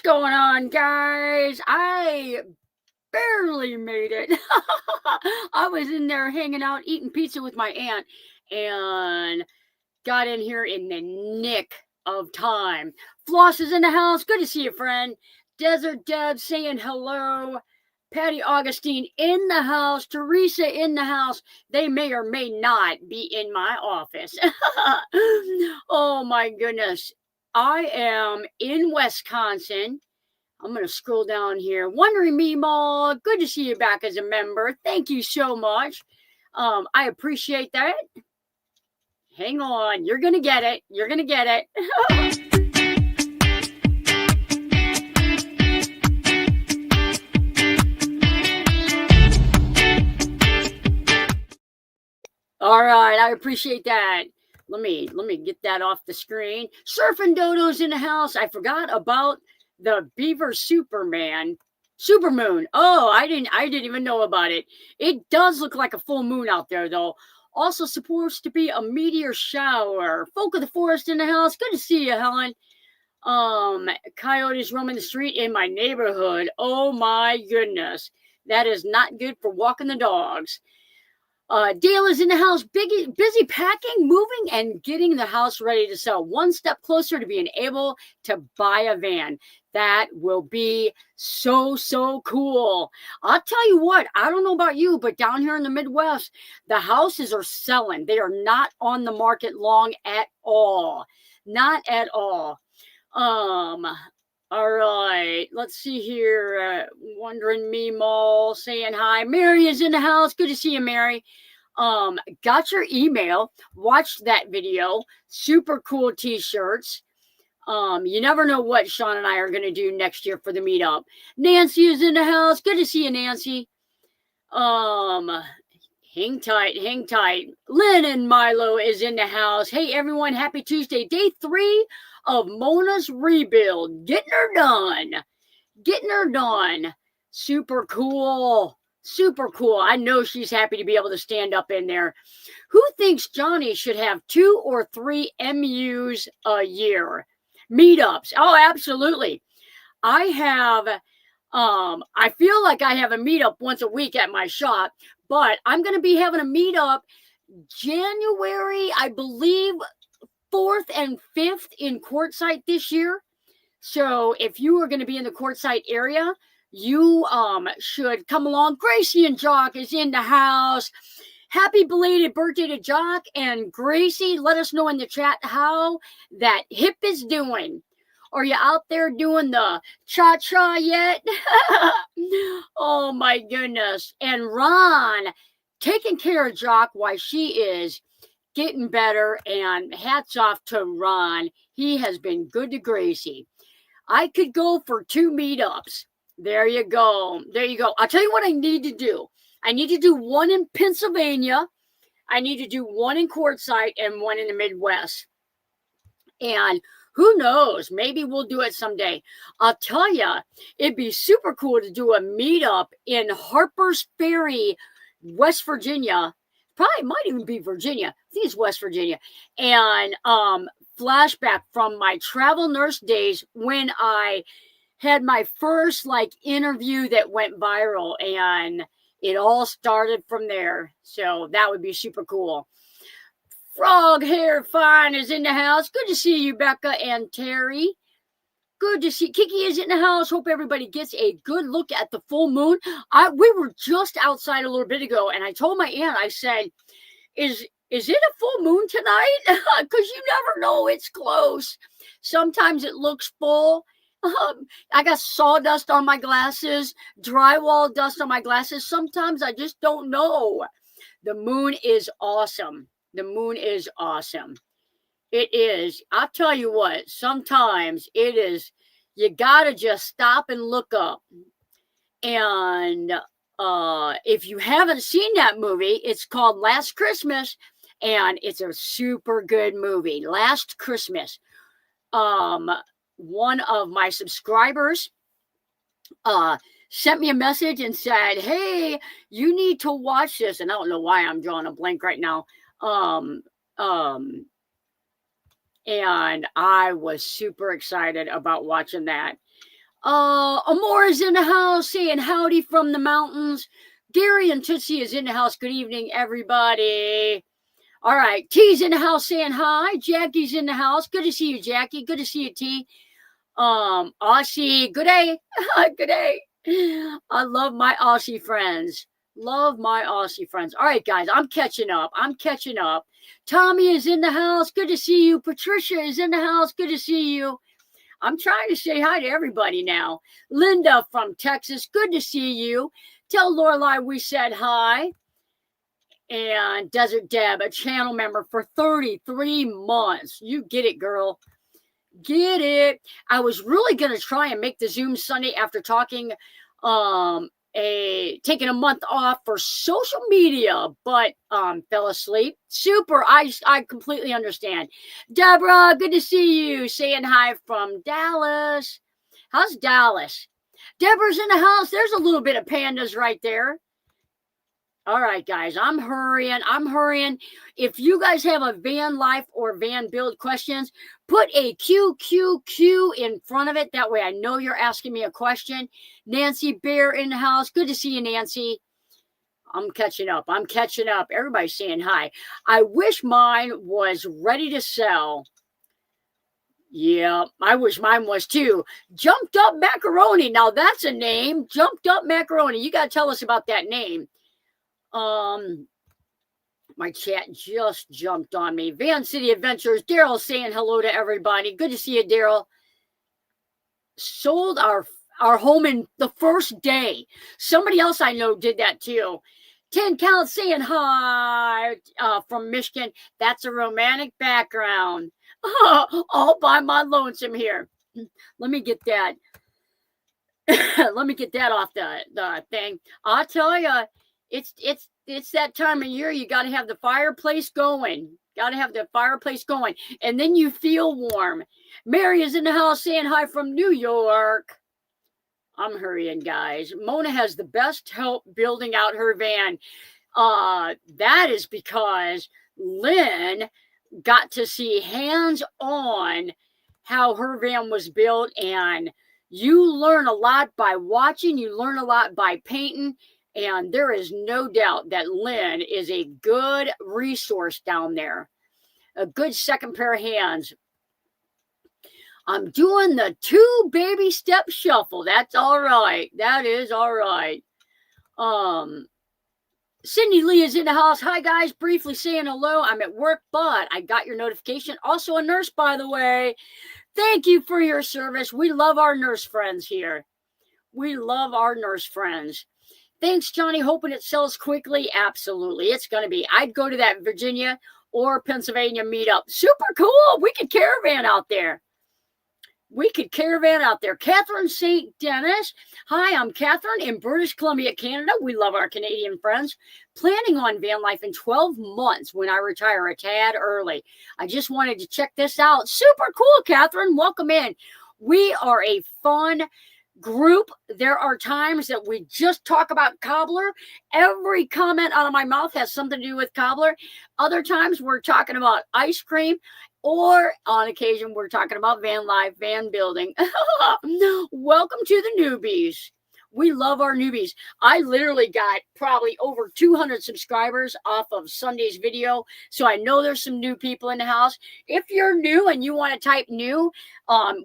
going on, guys? I barely made it. I was in there hanging out, eating pizza with my aunt, and got in here in the nick of time. Floss is in the house. Good to see you, friend. Desert Deb saying hello. Patty Augustine in the house. Teresa in the house. They may or may not be in my office. Oh my goodness. I am in Wisconsin. I'm going to scroll down here. Wondering Me Mall, good to see you back as a member. Thank you so much. I appreciate that. Hang on. You're going to get it. You're going to get it. All right. I appreciate that. Let me get that off the screen. Surfing Dodo's in the house. I forgot about the Beaver Supermoon. Oh, I didn't even know about it. It does look like a full moon out there, though. Also supposed to be a meteor shower. Folk of the Forest in the house. Good to see you, Helen. Coyotes roaming the street in my neighborhood. Oh my goodness. That is not good for walking the dogs. Dale is in the house, busy packing, moving, and getting the house ready to sell. One step closer to being able to buy a van. That will be so cool. I'll tell you what, I don't know about you, but down here in the Midwest, the houses are selling. They are not on the market long at all. Not at all. All right, let's see here. Wondering Me Mall saying hi. Mary is in the house. Good to see you, Mary. Got your email. Watched that video. Super cool t-shirts. You never know what Sean and I are going to do next year for the meetup. Nancy is in the house. Good to see you, Nancy. Hang tight. Lynn and Milo is in the house. Hey, everyone. Happy Tuesday. Day 3 of Mona's rebuild. Getting her done. Super cool. I know she's happy to be able to stand up in there. Who thinks Johnny should have 2 or 3 MUs a year? Meetups. Oh, absolutely. I feel like I have a meetup once a week at my shop, but I'm going to be having a meetup January, I believe, 4th and 5th in Quartzsite this year. So if you are going to be in the Quartzsite area, you should come along. Gracie and Jock is in the house. Happy belated birthday to Jock and Gracie. Let us know in the chat how that hip is doing. Are you out there doing the cha-cha yet? Oh my goodness. And Ron taking care of Jock while she is getting better, and hats off to Ron. He has been good to Gracie. I could go for 2 meetups. There you go. I'll tell you what I need to do. I need to do one in Pennsylvania. I need to do one in Quartzsite and one in the Midwest. And who knows? Maybe we'll do it someday. I'll tell you, it'd be super cool to do a meetup in Harper's Ferry, West Virginia. Probably might even be Virginia. I think it's West Virginia. And flashback from my travel nurse days when I had my first interview that went viral, and it all started from there. So that would be super cool. Frog Hair Fine is in the house. Good to see you, Becca and Terry. Good to see Kiki is in the house. Hope everybody gets a good look at the full moon. We were just outside a little bit ago, and I told my aunt, I said, is it a full moon tonight? Because you never know. It's close. Sometimes it looks full. I got sawdust on my glasses, drywall dust on my glasses. Sometimes I just don't know. The moon is awesome. It is. I'll tell you what, sometimes it is, you got to just stop and look up. And if you haven't seen that movie, it's called Last Christmas, and it's a super good movie. Last Christmas. One of my subscribers sent me a message and said, hey, you need to watch this. And I don't know why I'm drawing a blank right now. And I was super excited about watching that. Amor is in the house saying howdy from the mountains. Gary and Tootsie is in the house. Good evening, everybody. All right, T's in the house saying hi. Jackie's in the house. Good to see you, Jackie. Good to see you, T. Aussie, good day. Good day. I love my Aussie friends. Love my Aussie friends. All right, guys, I'm catching up. Tommy is in the house. Good to see you. Patricia is in the house. Good to see you. I'm trying to say hi to everybody now. Linda from Texas. Good to see you. Tell Lorelai we said hi. And Desert Deb, a channel member for 33 months. You get it, girl. Get it. I was really going to try and make the Zoom Sunday after taking a month off for social media, but fell asleep. Super. I completely understand. Deborah, good to see you. Saying hi from Dallas. How's Dallas? Deborah's in the house. There's a little bit of pandas right there. All right, guys, I'm hurrying. If you guys have a van life or van build questions, put a QQQ in front of it. That way I know you're asking me a question. Nancy Bear in the house. Good to see you, Nancy. I'm catching up. Everybody's saying hi. I wish mine was ready to sell. Yeah, I wish mine was too. Jumped Up Macaroni. Now that's a name. Jumped Up Macaroni. You got to tell us about that name. My chat just jumped on me. Van City Adventures. Daryl saying hello to everybody. Good to see you, Daryl. Sold our home in the first day. Somebody else I know did that too. 10 Count saying hi from Michigan. That's a romantic background. All by my lonesome here. Let me get that. Let me get that off the thing. I'll tell you. It's that time of year. You got to have the fireplace going. And then you feel warm. Mary is in the house saying hi from New York. I'm hurrying, guys. Mona has the best help building out her van. That is because Lynn got to see hands-on how her van was built. And you learn a lot by watching. You learn a lot by painting. And there is no doubt that Lynn is a good resource down there. A good second pair of hands. I'm doing the 2 baby step shuffle. That's all right. That is all right. Cindy Lee is in the house. Hi, guys. Briefly saying hello. I'm at work, but I got your notification. Also a nurse, by the way. Thank you for your service. We love our nurse friends here. Thanks, Johnny. Hoping it sells quickly. Absolutely. It's going to be. I'd go to that Virginia or Pennsylvania meetup. Super cool. We could caravan out there. Catherine St. Dennis. Hi, I'm Catherine in British Columbia, Canada. We love our Canadian friends. Planning on van life in 12 months when I retire a tad early. I just wanted to check this out. Super cool, Catherine. Welcome in. We are a fun group. There are times that we just talk about cobbler. Every comment out of my mouth has something to do with cobbler. Other times we're talking about ice cream, or on occasion we're talking about van life, van building. Welcome to the newbies. We love our newbies. I literally got probably over 200 subscribers off of Sunday's video. So I know there's some new people in the house. If you're new and you want to type new,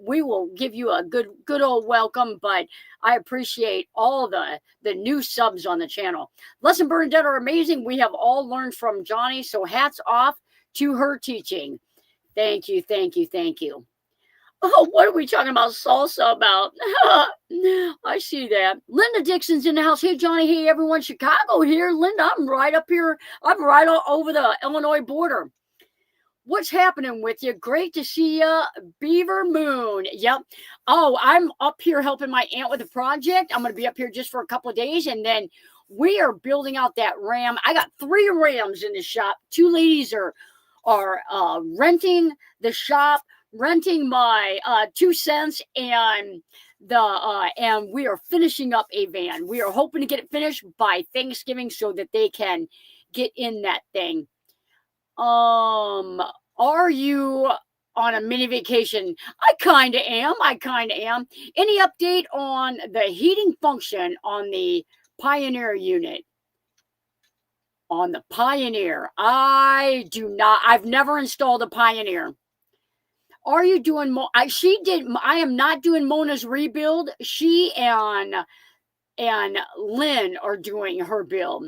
we will give you a good old welcome. But I appreciate all the new subs on the channel. Lesson Bernadette are amazing. We have all learned from Johnny. So hats off to her teaching. Thank you. Oh, what are we talking about salsa about? I see that. Linda Dixon's in the house. Hey, Johnny. Hey, everyone. Chicago here. Linda, I'm right up here. I'm right over the Illinois border. What's happening with you? Great to see you. Beaver Moon. Yep. Oh, I'm up here helping my aunt with a project. I'm going to be up here just for a couple of days. And then we are building out that Ram. I got 3 Rams in the shop. 2 ladies are renting the shop, renting my 2 cents, and and we are finishing up a van. We are hoping to get it finished by Thanksgiving so that they can get in that thing. Are you on a mini vacation. I kind of am. Any update on the heating function on the Pioneer unit? On the Pioneer, I've never installed a Pioneer. Are you doing I am not doing Mona's rebuild. She and Lynn are doing her build.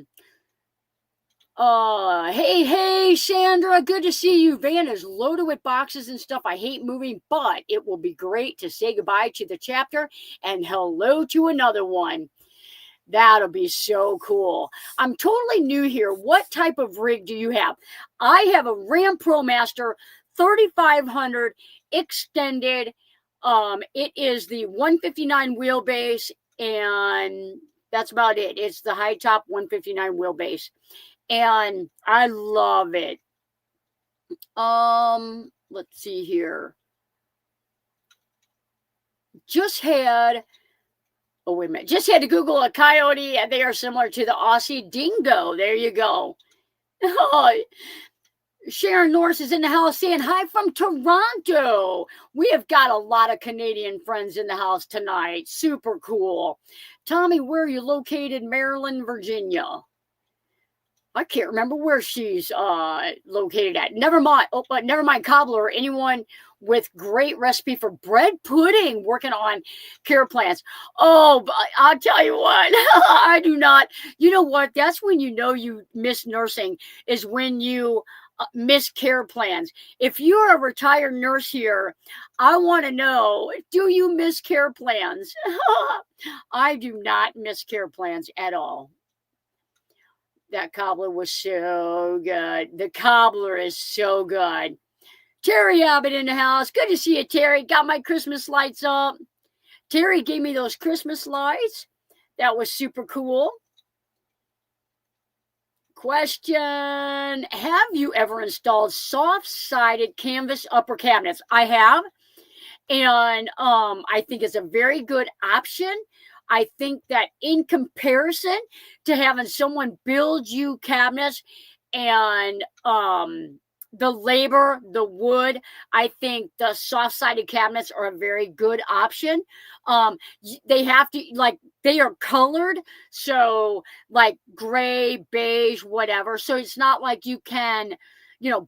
Hey, Sandra, good to see you. Van is loaded with boxes and stuff. I hate moving, but it will be great to say goodbye to the chapter and hello to another one. That'll be so cool. I'm totally new here. What type of rig do you have? I have a Ram ProMaster 3500 extended. It is the 159 wheelbase, and that's about it. It's the high top 159 wheelbase, and I love it. Let's see here. Just had to Google a coyote, and they are similar to the Aussie dingo. There you go. Oh, Sharon Norris is in the house saying hi from Toronto. We have got a lot of Canadian friends in the house tonight. Super cool. Tommy, where are you located? Maryland, Virginia. I can't remember where she's located at. Never mind. Never mind. Cobbler. Anyone with great recipe for bread pudding working on care plans. Oh, I'll tell you what. I do not. You know what? That's when you know you miss nursing, is when you miss care plans. If you're a retired nurse here, I want to know, do you miss care plans? I do not miss care plans at all. That cobbler was so good. The cobbler is so good. Terry Abbott in the house. Good to see you, Terry. Got my Christmas lights up. Terry gave me those Christmas lights. That was super cool. Question: have you ever installed soft-sided canvas upper cabinets? I have, and I think it's a very good option. I think that in comparison to having someone build you cabinets and the labor, the wood, I think the soft-sided cabinets are a very good option. They have to, they are colored, so like gray, beige, whatever. So it's not like you can,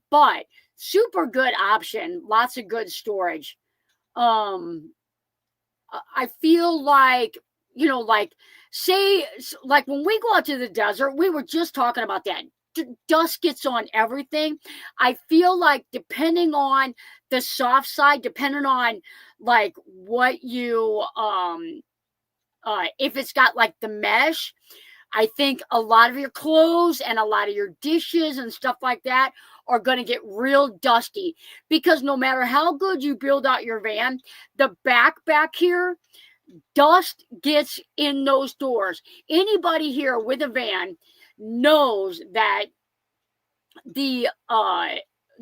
but super good option. Lots of good storage. I feel like, say, when we go out to the desert, we were just talking about that. Dust gets on everything. I feel like depending on the soft side, depending on what you, if it's got the mesh, I think a lot of your clothes and a lot of your dishes and stuff like that are going to get real dusty, because no matter how good you build out your van, the back here, dust gets in those doors. Anybody here with a van knows that the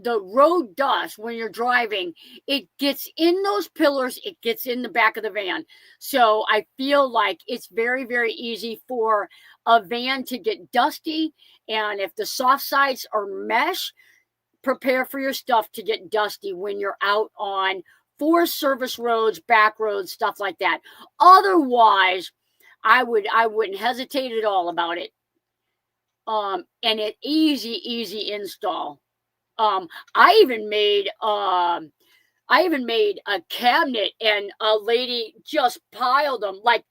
road dust, when you're driving, it gets in those pillars, it gets in the back of the van. So I feel like it's very, very easy for a van to get dusty. And if the soft sides are mesh, prepare for your stuff to get dusty when you're out on forest service roads, back roads, stuff like that. Otherwise, I wouldn't hesitate at all about it. And an easy install. I even made a cabinet, and a lady just piled them, like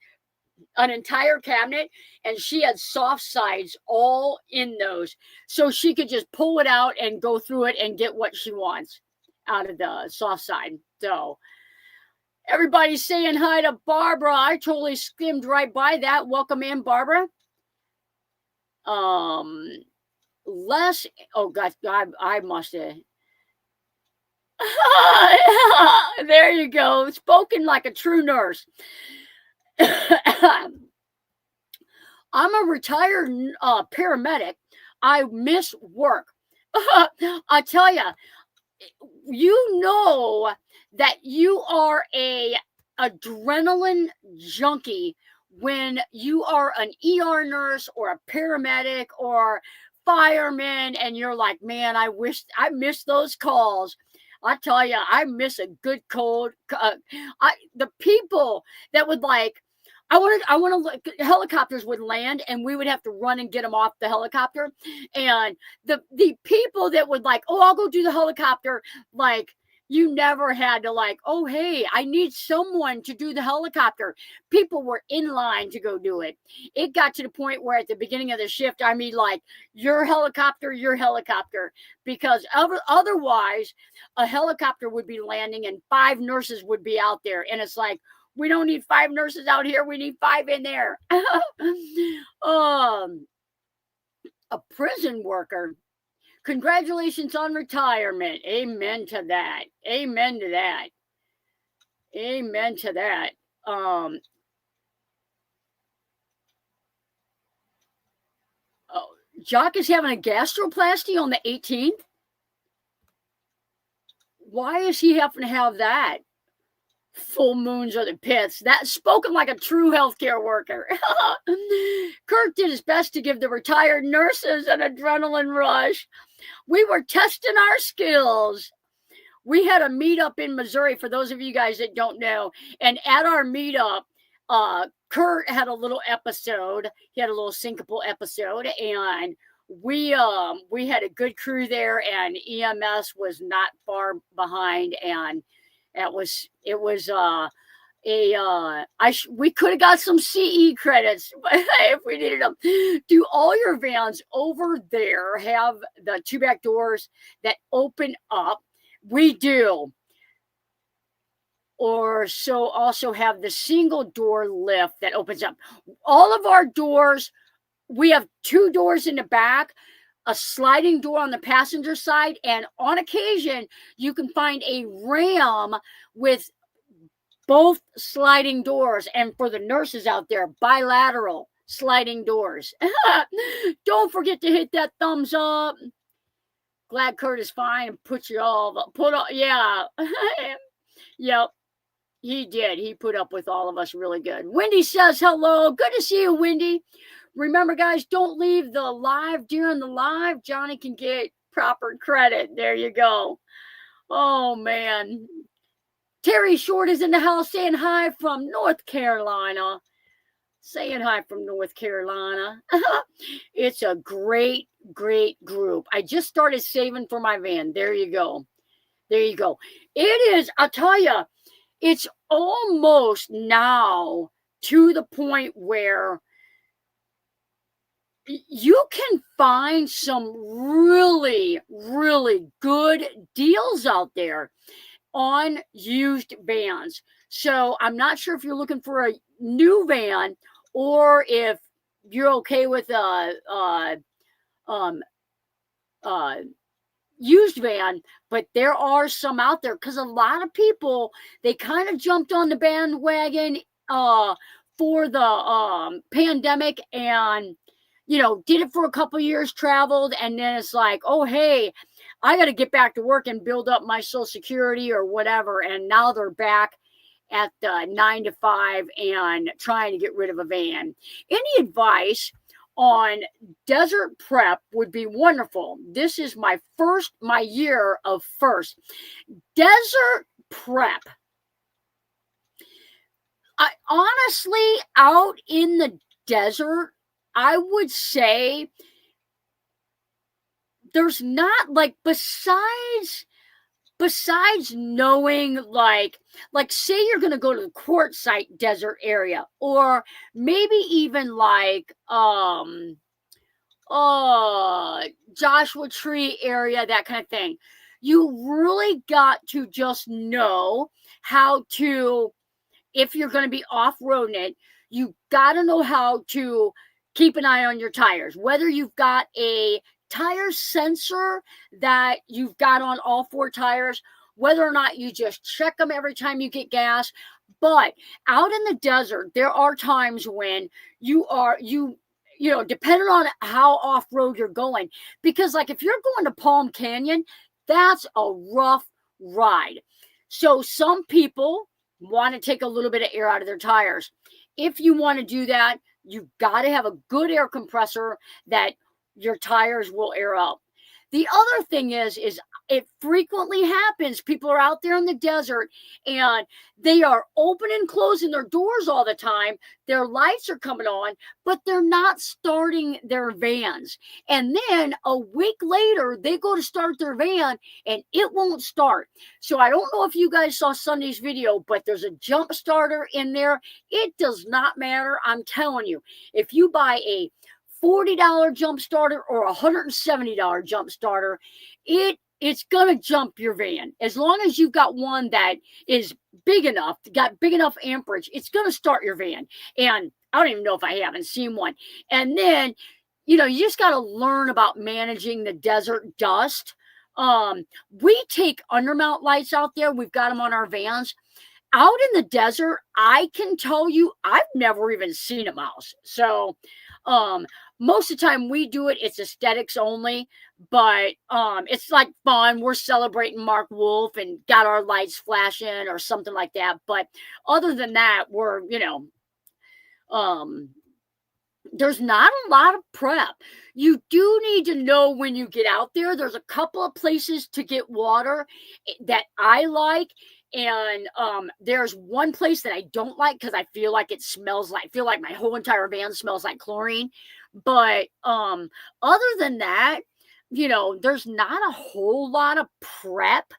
an entire cabinet, and she had soft sides all in those, so she could just pull it out and go through it and get what she wants out of the soft side. So everybody's saying hi to Barbara. I totally skimmed right by that. Welcome in, Barbara. Oh God, I must have. There you go. Spoken like a true nurse. I'm a retired paramedic. I miss work. I tell you, that you are a adrenaline junkie when you are an ER nurse or a paramedic or fireman, and you're like, man, I wish I missed those calls. I tell you, I miss a good cold. The people that would like, I want to. Helicopters would land, and we would have to run and get them off the helicopter. And the people that would like, oh, I'll go do the helicopter. Like, you never had to like, oh, hey, I need someone to do the helicopter. People were in line to go do it. It got to the point where at the beginning of the shift, I mean, like, your helicopter, because otherwise a helicopter would be landing and 5 nurses would be out there. And it's like, we don't need 5 nurses out here. We need 5 in there. A prison worker. Congratulations on retirement. Amen to that. Amen to that. Amen to that. Jock is having a gastroplasty on the 18th. Why is he having to have that? Full moons are the pits. That's spoken like a true healthcare worker. Kirk did his best to give the retired nurses an adrenaline rush. We were testing our skills. We had a meetup in Missouri, for those of you guys that don't know. And at our meetup, Kurt had a little episode. He had a little syncopal episode, and we had a good crew there, and EMS was not far behind, and we could have got some CE credits if we needed them. Do all your vans over there have the 2 back doors that open up? We do. Or so also have the single door lift that opens up. All of our doors, we have 2 doors in the back, a sliding door on the passenger side, and on occasion, you can find a Ram with both sliding doors. And for the nurses out there, bilateral sliding doors. Don't forget to hit that thumbs up. Glad Kurt is fine and yeah. Yep. He did. He put up with all of us really good. Wendy says hello. Good to see you, Wendy. Remember, guys, don't leave the live during the live. Johnny can get proper credit. There you go. Oh, man. Terry Short is in the house saying hi from North Carolina. Saying hi from North Carolina. It's a great, great group. I just started saving for my van. There you go. There you go. It is, I'll tell you, it's almost now to the point where you can find some really, really good deals out there on used vans. So I'm not sure if you're looking for a new van or if you're okay with used van, but there are some out there because a lot of people, they kind of jumped on the bandwagon for the pandemic and did it for a couple years, traveled, and then it's like, oh, hey, I got to get back to work and build up my Social Security or whatever. And now they're back at the 9 to 5 and trying to get rid of a van. Any advice on desert prep would be wonderful. This is my year of first. Desert prep. I honestly, out in the desert, I would say there's not like besides knowing like say you're going to go to the Quartzsite desert area or maybe even like Joshua Tree area, that kind of thing. You really got to just know how to, if you're going to be off-roading it, you got to know how to keep an eye on your tires, whether you've got a tire sensor that you've got on all 4 tires, whether or not you just check them every time you get gas. But out in the desert, there are times when you depending on how off-road you're going, because like if you're going to Palm Canyon, that's a rough ride. So some people want to take a little bit of air out of their tires. If you want to do that, you've got to have a good air compressor that your tires will air up. The other thing is It frequently happens. People are out there in the desert and they are open and closing their doors all the time. Their lights are coming on, but they're not starting their vans. And then a week later, they go to start their van and it won't start. So I don't know if you guys saw Sunday's video, but there's a jump starter in there. It does not matter. I'm telling you, if you buy a $40 jump starter or a $170 jump starter, it's going to jump your van. As long as you've got one that is big enough, got big enough amperage, it's going to start your van. And I don't even know if I haven't seen one. And then, you just got to learn about managing the desert dust. We take undermount lights out there. We've got them on our vans. Out in the desert, I can tell you, I've never even seen a mouse. So, most of the time we do it, it's aesthetics only, but it's like fun. We're celebrating Mark Wolf and got our lights flashing or something like that. But other than that, we're, there's not a lot of prep. You do need to know when you get out there. There's a couple of places to get water that I like. And there's one place that I don't like because I feel like it smells like, my whole entire van smells like chlorine. But other than that, there's not a whole lot of prep.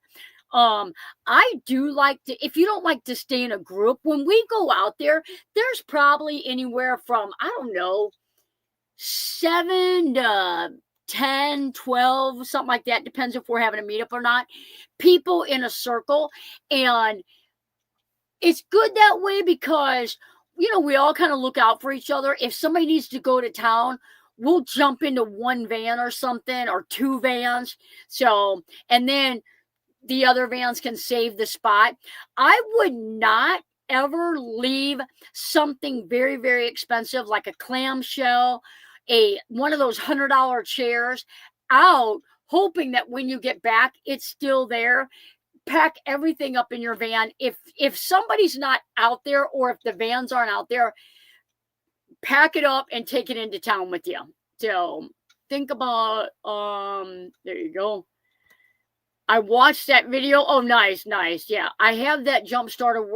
I do like to, if you don't like to stay in a group, when we go out there, there's probably anywhere from, I don't know, 7 to 10, 12, something like that. Depends if we're having a meetup or not. People in a circle. And it's good that way because, we all kind of look out for each other. If somebody needs to go to town, we'll jump into one van or something or two vans. So, and then the other vans can save the spot. I would not ever leave something very, very expensive like a clamshell, one of those $100 chairs out, hoping that when you get back, it's still there. Pack everything up in your van. If somebody's not out there or if the vans aren't out there, pack it up and take it into town with you. So think about, there you go. I watched that video. Oh, nice. Yeah, I have that jump starter.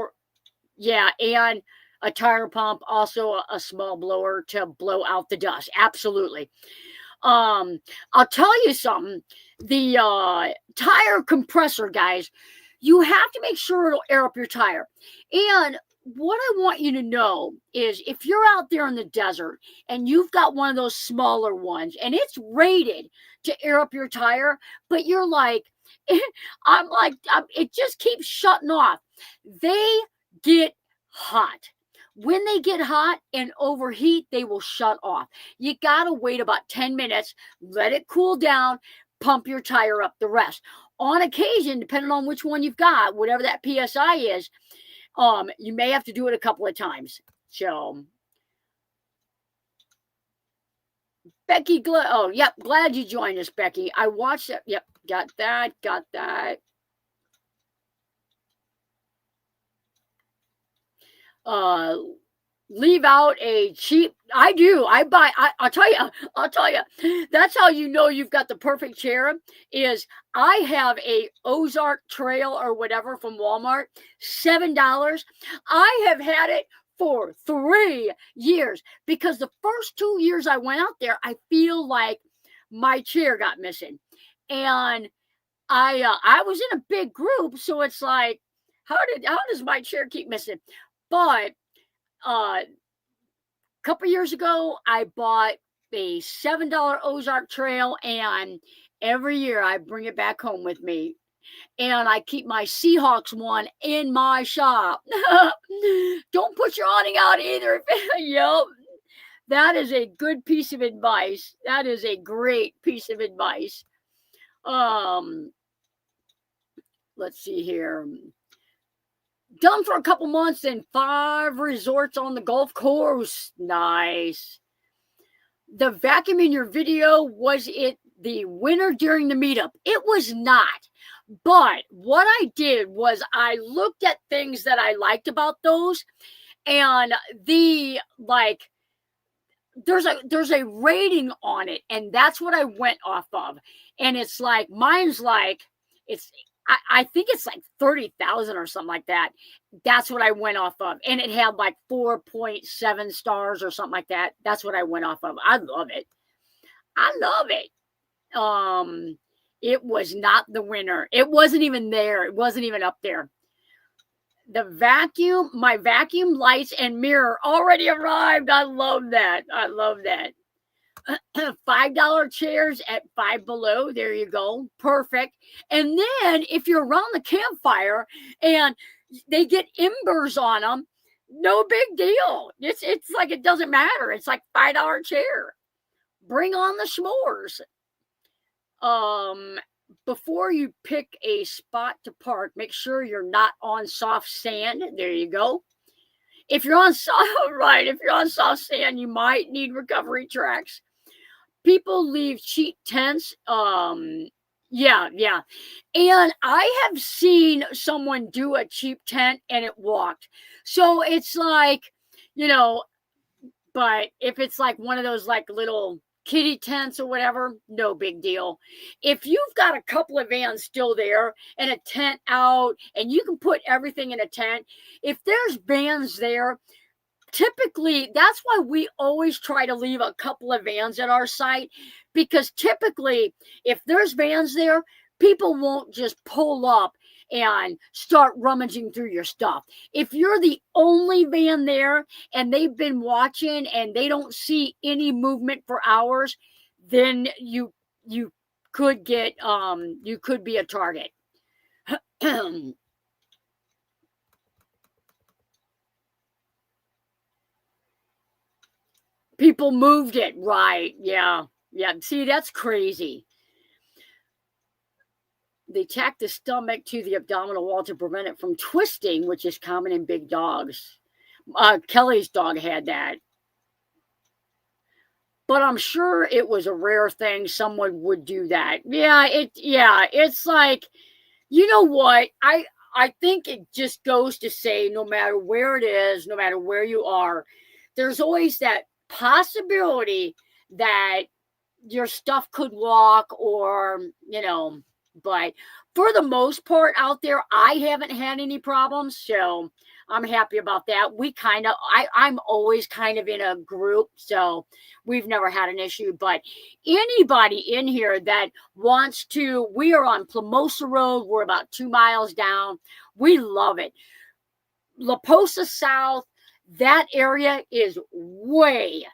Yeah, and a tire pump, also a small blower to blow out the dust. Absolutely. I'll tell you something. The tire compressor, guys, you have to make sure it'll air up your tire. And what I want you to know is if you're out there in the desert and you've got one of those smaller ones and it's rated to air up your tire, but you're like, it just keeps shutting off. They get hot. When they get hot and overheat, they will shut off. You got to wait about 10 minutes, let it cool down, pump your tire up the rest. On occasion, depending on which one you've got, whatever that PSI is, you may have to do it a couple of times. So, Becky, glad you joined us, Becky. I watched it. Yep, got that. Leave out a cheap. I do. I'll tell you. That's how you know you've got the perfect chair. Is I have a Ozark Trail or whatever from Walmart, $7. I have had it for 3 years because the first 2 years I went out there, I feel like my chair got missing, and I was in a big group, so it's like, how does my chair keep missing? But a couple years ago, I bought a $7 Ozark Trail, and every year I bring it back home with me. And I keep my Seahawks one in my shop. Don't put your awning out either. Yep. That is a good piece of advice. That is a great piece of advice. Let's see here. Done for a couple months in 5 resorts on the Gulf Coast. Nice. The vacuum in your video, was it the winner during the meetup? It was not. But what I did was I looked at things that I liked about those, and there's a rating on it, and that's what I went off of. And it's like, mine's like I think it's like 30,000 or something like that. That's what I went off of. And it had like 4.7 stars or something like that. That's what I went off of. I love it. I love it. It was not the winner. It wasn't even there. It wasn't even up there. My vacuum lights and mirror already arrived. I love that. I love that. $5 chairs at Five Below. There you go. Perfect. And then if you're around the campfire and they get embers on them, no big deal. It's like it doesn't matter. It's like $5 chair. Bring on the s'mores. Before you pick a spot to park, make sure you're not on soft sand. There you go. If you're on soft sand, you might need recovery tracks. People leave cheap tents. Yeah. And I have seen someone do a cheap tent and it walked. So it's like, but if it's like one of those like little kitty tents or whatever, no big deal. If you've got a couple of vans still there and a tent out and you can put everything in a tent, if there's vans there, typically that's why we always try to leave a couple of vans at our site, because typically if there's vans there, people won't just pull up and start rummaging through your stuff. If you're the only van there and they've been watching and they don't see any movement for hours, then you could get you could be a target. People moved it, right? Yeah. See, that's crazy. They tack the stomach to the abdominal wall to prevent it from twisting, which is common in big dogs. Kelly's dog had that. But I'm sure it was a rare thing someone would do that. It's like, you know what? I think it just goes to say, no matter where it is, no matter where you are, there's always that possibility that your stuff could walk or, but for the most part out there, I haven't had any problems. So I'm happy about that. I'm always kind of in a group, so we've never had an issue. But anybody in here that wants to, we are on Plumosa Road. We're about 2 miles down. We love it. La Posa South, that area is way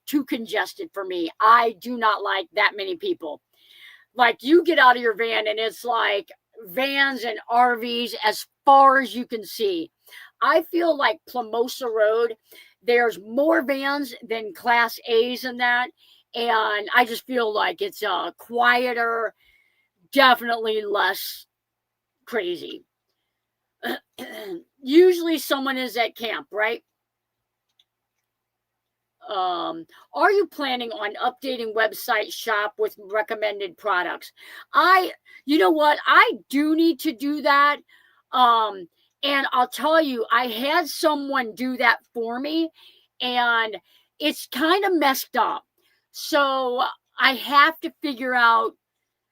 too congested for me. I do not like that many people. Like, you get out of your van and it's like vans and RVs as far as you can see. I feel like Plumosa Road, there's more vans than Class A's in that. And I just feel like it's quieter, definitely less crazy. Usually someone is at camp, right? Are you planning on updating website shop with recommended products? You know what? I do need to do that. And I'll tell you, I had someone do that for me and it's kind of messed up. So I have to figure out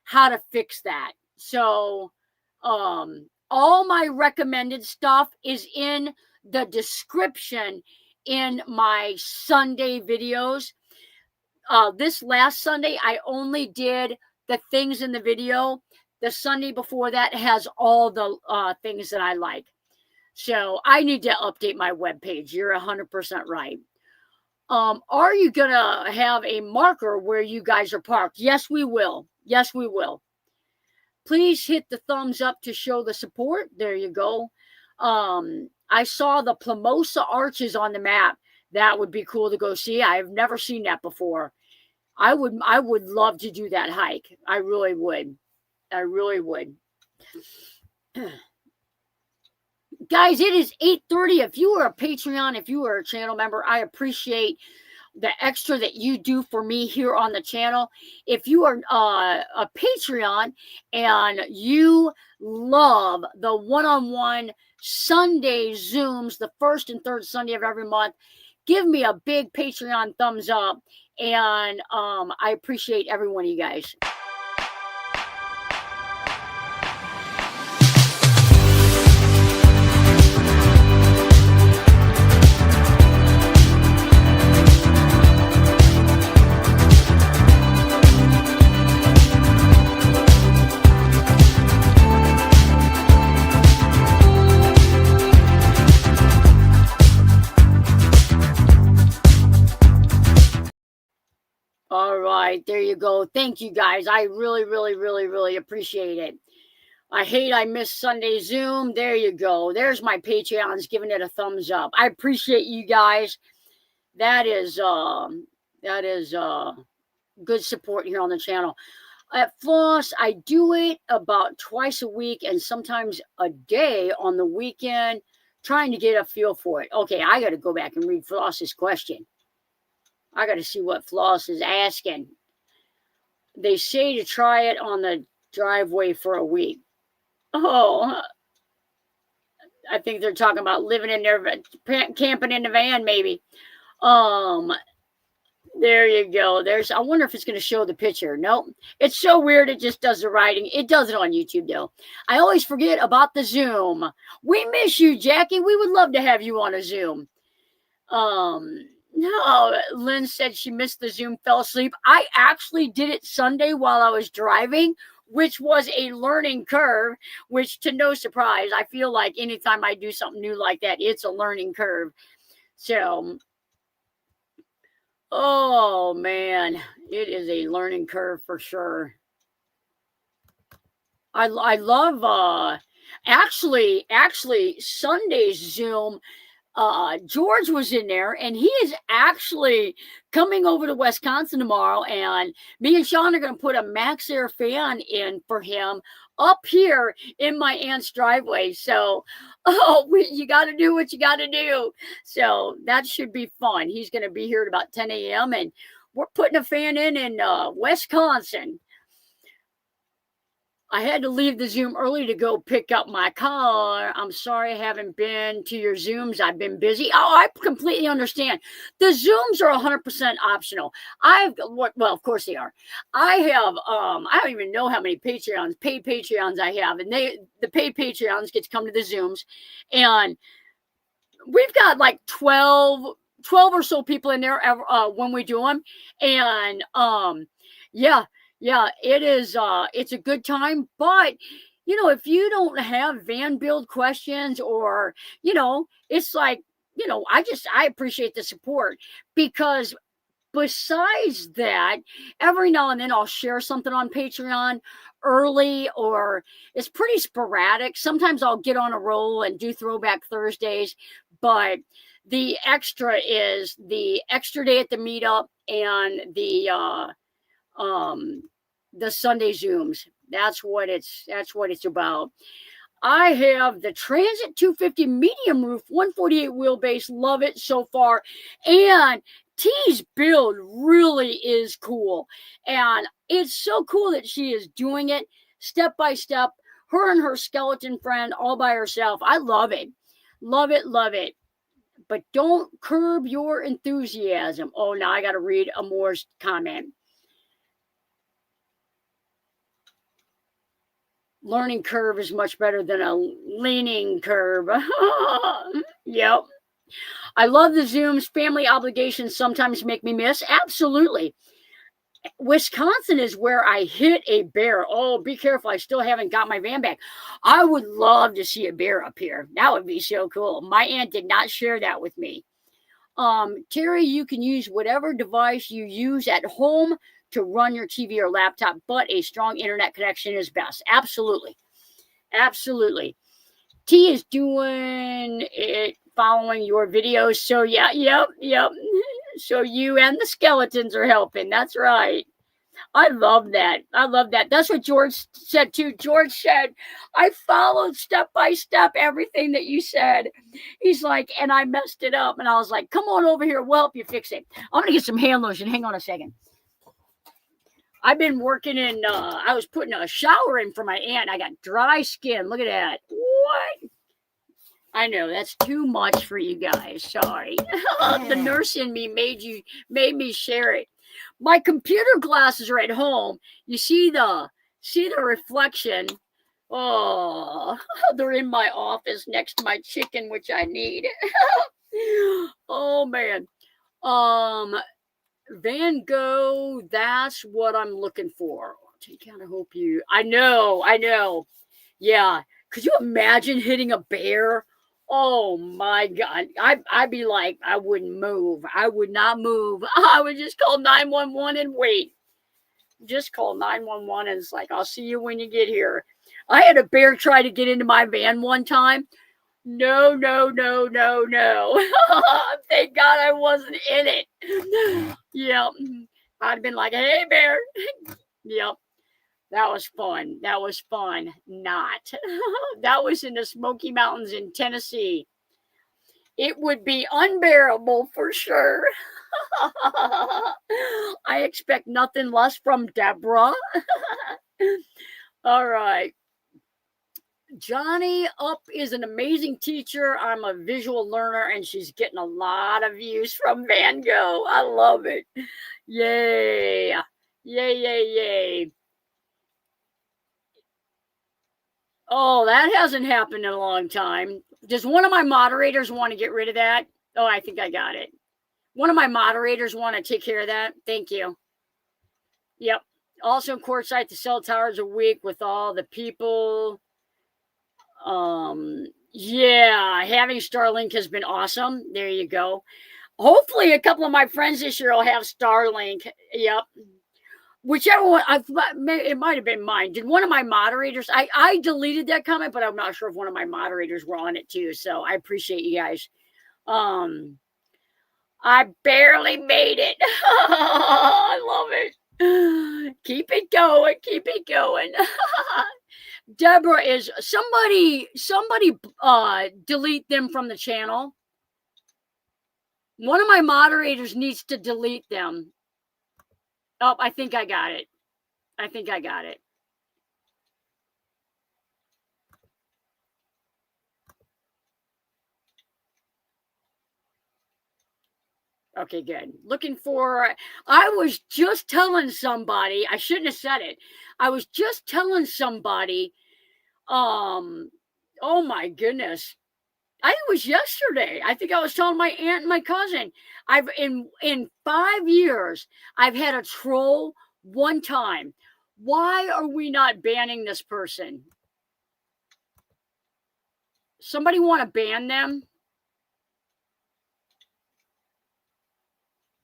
how to fix that. So, all my recommended stuff is in the description in my Sunday videos. This last Sunday, I only did the things in the video. The Sunday before that has all the things that I like. So I need to update my webpage. You're 100% right. Are you going to have a marker where you guys are parked? Yes, we will. Yes, we will. Please hit the thumbs up to show the support. There you go. I saw the Plumosa Arches on the map. That would be cool to go see. I've never seen that before. I would love to do that hike. I really would. Guys, it is 8:30. If you are a Patreon, if you are a channel member, I appreciate the extra that you do for me here on the channel. If you are a Patreon and you love the one-on-one Sunday Zooms, the first and third Sunday of every month, give me a big Patreon thumbs up. And I appreciate every one of you guys. All right, there you go. Thank you guys. I really, really, really, really appreciate it. I missed Sunday Zoom. There you go. There's my Patreons giving it a thumbs up. I appreciate you guys. That is good support here on the channel. At Floss, I do it about twice a week and sometimes a day on the weekend, trying to get a feel for it. Okay, I got to go back and read Floss's question. I got to see what Floss is asking. They say to try it on the driveway for a week. Oh, I think they're talking about living in their camping in the van, maybe. There you go. I wonder if it's going to show the picture. Nope. It's so weird. It just does the writing. It does it on YouTube, though. I always forget about the Zoom. We miss you, Jackie. We would love to have you on a Zoom. No, Lynn said she missed the Zoom, fell asleep. I actually did it Sunday while I was driving, which was a learning curve, which, to no surprise, I feel like anytime I do something new like that, it's a learning curve. So, oh man, it is a learning curve for sure. I love actually Sunday's Zoom. George was in there, and he is actually coming over to Wisconsin tomorrow, and me and Sean are going to put a Max Air fan in for him up here in my aunt's driveway. So, you got to do what you got to do. So that should be fun. He's going to be here at about 10 a.m., and we're putting a fan in Wisconsin. I had to leave the Zoom early to go pick up my car. I'm sorry I haven't been to your Zooms. I've been busy. Oh, I completely understand. The Zooms are 100% optional. Well, of course they are. I have, I don't even know how many paid Patreons I have. And the paid Patreons get to come to the Zooms. And we've got like 12 or so people in there when we do them. And, yeah, it is. It's a good time, but if you don't have van build questions, or it's like, I appreciate the support, because besides that, every now and then I'll share something on Patreon early, or it's pretty sporadic. Sometimes I'll get on a roll and do Throwback Thursdays, but the extra is the extra day at the meetup and the Sunday Zooms. That's what it's about. I have the Transit 250 medium roof, 148 wheelbase. Love it so far. And T's build really is cool. And it's so cool that she is doing it step by step. Her and her skeleton friend all by herself. I love it. Love it, love it. But don't curb your enthusiasm. Oh, now I got to read Amore's comment. Learning curve is much better than a leaning curve. Yep. I love the Zooms. Family obligations sometimes make me miss. Absolutely. Wisconsin is where I hit a bear. Oh, be careful. I still haven't got my van back. I would love to see a bear up here. That would be so cool. My aunt did not share that with me. Terry, you can use whatever device you use at home to run your TV or laptop, but a strong internet connection is best. Absolutely. Absolutely. T is doing it following your videos. So yeah, yep. So you and the skeletons are helping. That's right. I love that. That's what George said too. George said, I followed step by step everything that you said. He's like, and I messed it up. And I was like, come on over here. We'll help you fix it. I'm going to get some hand lotion. Hang on a second. I've been working in, I was putting a shower in for my aunt. I got dry skin. Look at that. What? I know that's too much for you guys. Sorry. The nurse in me made me share it. My computer glasses are at home. You see the reflection. Oh, they're in my office next to my chicken, which I need. Oh man. Van Gogh, that's what I'm looking for. I know. Yeah. Could you imagine hitting a bear? Oh my God. I'd be like, I wouldn't move. I would not move. I would just call 911 and wait. Just call 911 and it's like, I'll see you when you get here. I had a bear try to get into my van one time. No, no, no, no, no. Thank God I wasn't in it. Yep. I'd have been like, hey, bear. Yep. That was fun. That was fun. Not. That was in the Smoky Mountains in Tennessee. It would be unbearable for sure. I expect nothing less from Deborah. All right. Johnny Up is an amazing teacher. I'm a visual learner, and she's getting a lot of views from Van Gogh. I love it. Yay. Yay, yay, yay. Oh, that hasn't happened in a long time. Does one of my moderators want to get rid of that? Oh, I think I got it. One of my moderators want to take care of that. Thank you. Yep. Also in courtside to cell towers a week with all the people. Yeah, having Starlink has been awesome. There you go. Hopefully a couple of my friends this year will have Starlink. Yep. Whichever one, it might have been mine. Did one of my moderators, I deleted that comment, but I'm not sure if one of my moderators were on it too. So I appreciate you guys. I barely made it. I love it. Keep it going. Keep it going. Deborah, is somebody delete them from the channel. One of my moderators needs to delete them. Oh, I think I got it. I think I got it. Okay, good. Looking for, I was just telling somebody, I shouldn't have said it. I was just telling somebody, oh my goodness. I think it was yesterday. I think I was telling my aunt and my cousin. I've in 5 years, I've had a troll one time. Why are we not banning this person? Somebody want to ban them?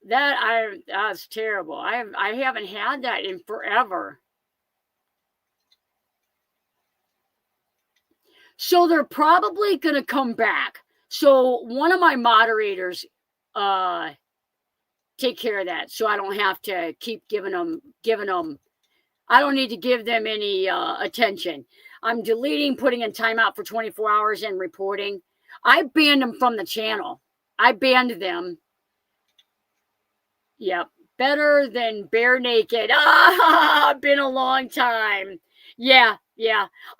That's terrible. I haven't had that in forever. So they're probably gonna come back. So one of my moderators take care of that, so I don't have to keep giving them. I don't need to give them any attention. I'm deleting, putting in timeout for 24 hours, and reporting. I banned them from the channel. I banned them. Yep. Better than bare naked. Been a long time. Yeah.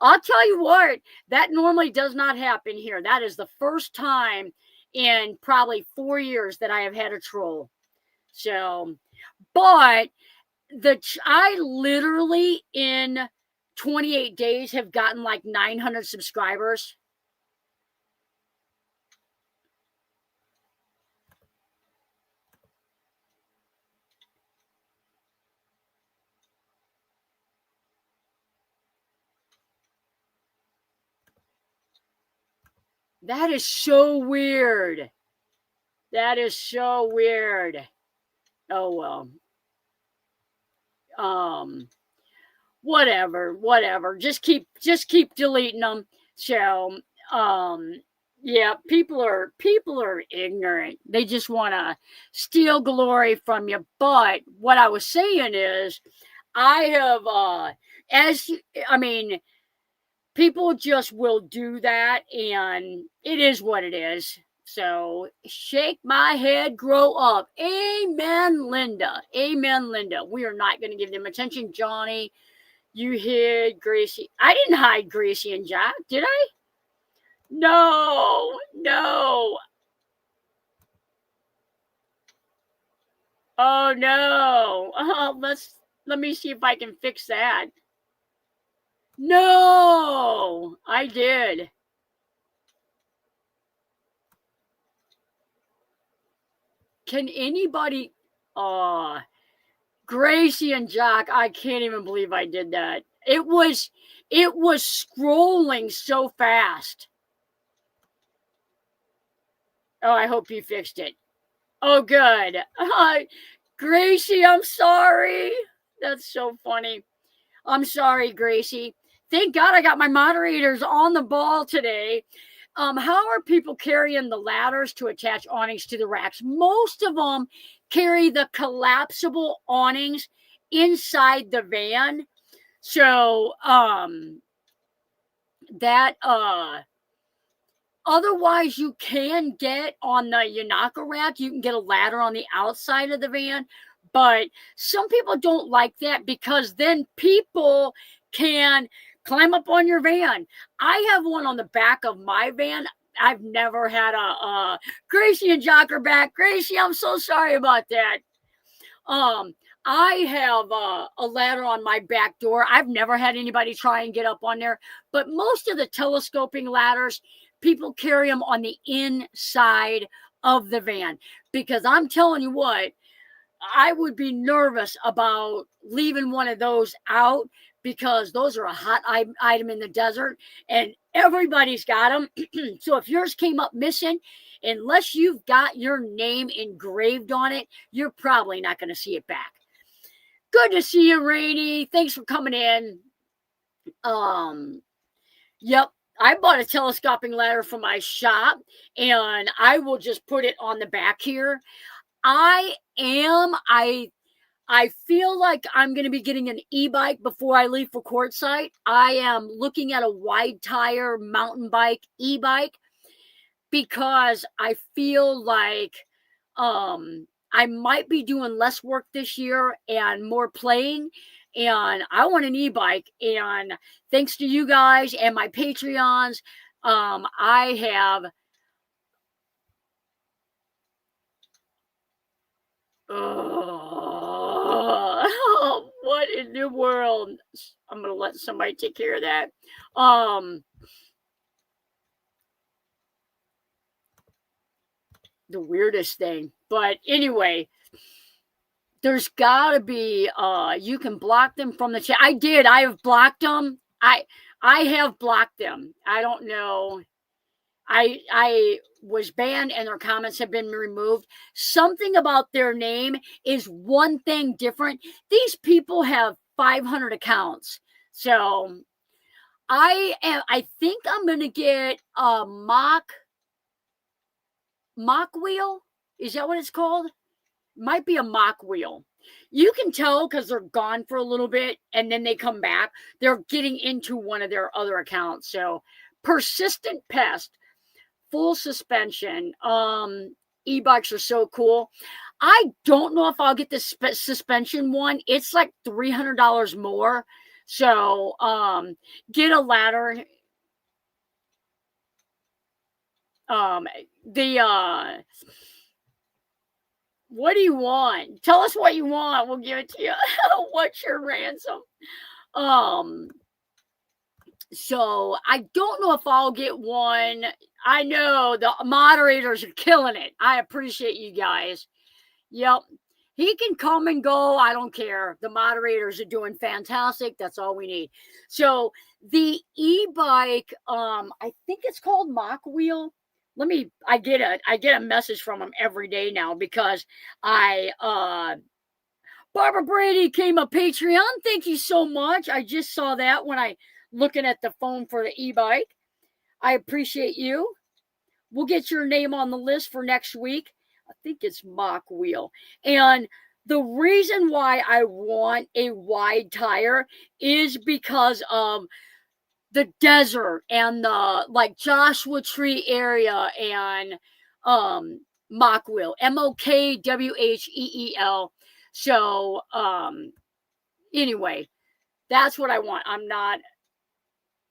I'll tell you what, that normally does not happen here. That is the first time in probably 4 years that I have had a troll. So, but I literally in 28 days have gotten like 900 subscribers. That is so weird. That is so weird. Oh well. Whatever. Just keep deleting them. So, yeah, people are ignorant. They just want to steal glory from you. But what I was saying is, I have, people just will do that, and it is what it is. So shake my head, grow up. Amen, Linda. Amen, Linda. We are not going to give them attention. Johnny, you hid Gracie. I didn't hide Gracie and Jack, did I? No. Oh no. Let me see if I can fix that. No, I did. Can anybody Gracie and Jack, I can't even believe I did that. It was scrolling so fast. Oh, I hope you fixed it. Oh, good. Gracie, I'm sorry. That's so funny. I'm sorry, Gracie. Thank God I got my moderators on the ball today. How are people carrying the ladders to attach awnings to the racks? Most of them carry the collapsible awnings inside the van. So that otherwise you can get on the Yanaka rack, you can get a ladder on the outside of the van, but some people don't like that because then people can climb up on your van. I have one on the back of my van. I've never had a Gracie and Jock are back. Gracie, I'm so sorry about that. I have a ladder on my back door. I've never had anybody try and get up on there, but most of the telescoping ladders, people carry them on the inside of the van because I'm telling you what, I would be nervous about leaving one of those out because those are a hot item in the desert and everybody's got them. So if yours came up missing, unless you've got your name engraved on it, you're probably not going to see it back. Good to see you, Rainey. Thanks for coming in. Yep. I bought a telescoping ladder for my shop and I will just put it on the back here. I feel like I'm going to be getting an e-bike before I leave for Quartzsite. I am looking at a wide tire mountain bike e-bike because I feel like I might be doing less work this year and more playing. And I want an e-bike. And thanks to you guys and my Patreons, I have what in the world? I'm gonna let somebody take care of that. The weirdest thing. But anyway, there's gotta be you can block them from the chat. I did. I have blocked them. I have blocked them. I don't know. I was banned and their comments have been removed. Something about their name is one thing different. These people have 500 accounts. So I think I'm going to get a mock wheel. Is that what it's called? Might be a mock wheel. You can tell because they're gone for a little bit and then they come back. They're getting into one of their other accounts. So Persistent Pest. Full suspension. E-bikes are so cool. I don't know if I'll get the suspension one. It's like $300 more. So get a ladder. What do you want? Tell us what you want. We'll give it to you. What's your ransom? So I don't know if I'll get one. I know the moderators are killing it. I appreciate you guys. Yep. He can come and go. I don't care. The moderators are doing fantastic. That's all we need. So the e-bike, I think it's called Mock Wheel. I get a message from him every day now because Barbara Brady came a Patreon. Thank you so much. I just saw that when I looking at the phone for the e-bike. I appreciate you. We'll get your name on the list for next week. I think it's Mock Wheel. And the reason why I want a wide tire is because of the desert and the like Joshua Tree area and Mock Wheel. MOKWHEEL. So anyway, that's what I want.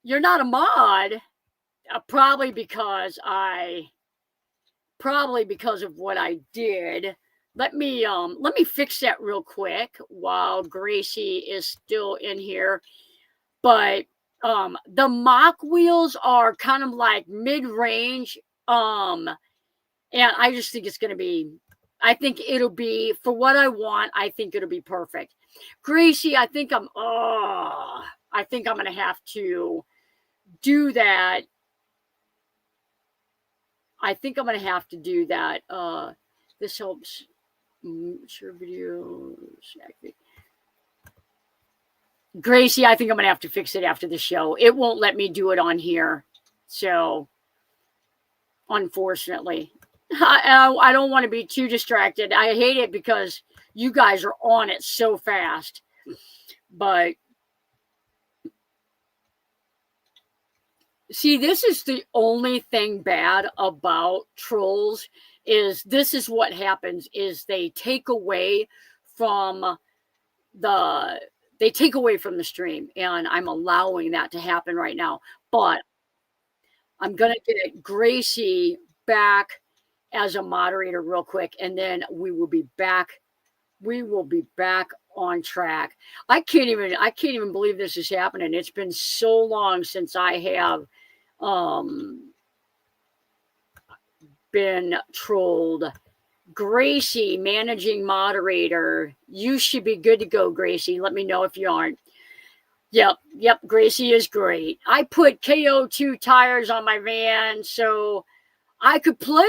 You're not a mod, probably because of what I did. Let me fix that real quick while Gracie is still in here. But the mock wheels are kind of like mid-range. And I just think it's gonna be. I think it'll be for what I want. I think it'll be perfect. Gracie, I think I'm gonna have to do that. I think I'm going to have to do that. This helps. Share videos. Gracie, I think I'm going to have to fix it after the show. It won't let me do it on here. So, unfortunately, I don't want to be too distracted. I hate it because you guys are on it so fast. But see, this is the only thing bad about trolls is this is what happens is they take away from the stream, and I'm allowing that to happen right now. But I'm going to get Gracie back as a moderator real quick, and then we will be back. We will be back on track. I can't even believe this is happening. It's been so long since I have been trolled. Gracie, managing moderator. You should be good to go, Gracie. Let me know if you aren't. Yep, Gracie is great. I put KO2 tires on my van so I could play.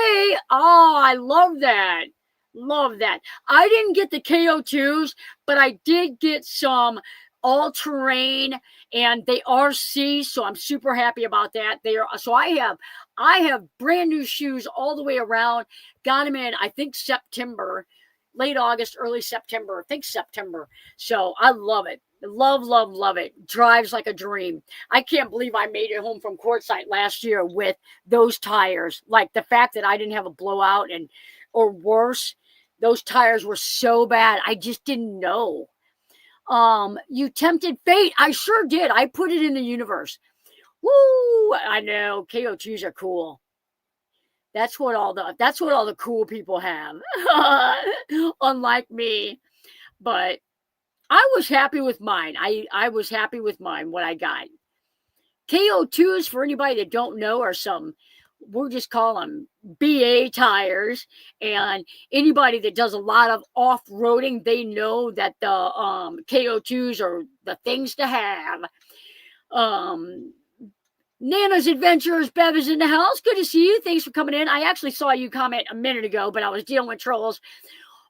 Oh, I love that. Love that. I didn't get the KO2s, but I did get some all-terrain and they RC, so I'm super happy about that. So I have brand new shoes all the way around. Got them in, I think, September, late August, early September. I think September. So I love it. Love it. Drives like a dream. I can't believe I made it home from Quartzsite last year with those tires. Like the fact that I didn't have a blowout or worse, those tires were so bad. I just didn't know. You tempted fate. I sure did. I put it in the universe. Woo! I know. KO2s are cool. That's what all the cool people have. Unlike me. But I was happy with mine. I was happy with mine, what I got. KO2s, for anybody that don't know, are some, we'll just call them BA tires. And anybody that does a lot of off-roading, they know that the KO2s are the things to have. Nana's Adventures, Bev is in the house. Good to see you. Thanks for coming in. I actually saw you comment a minute ago, but I was dealing with trolls.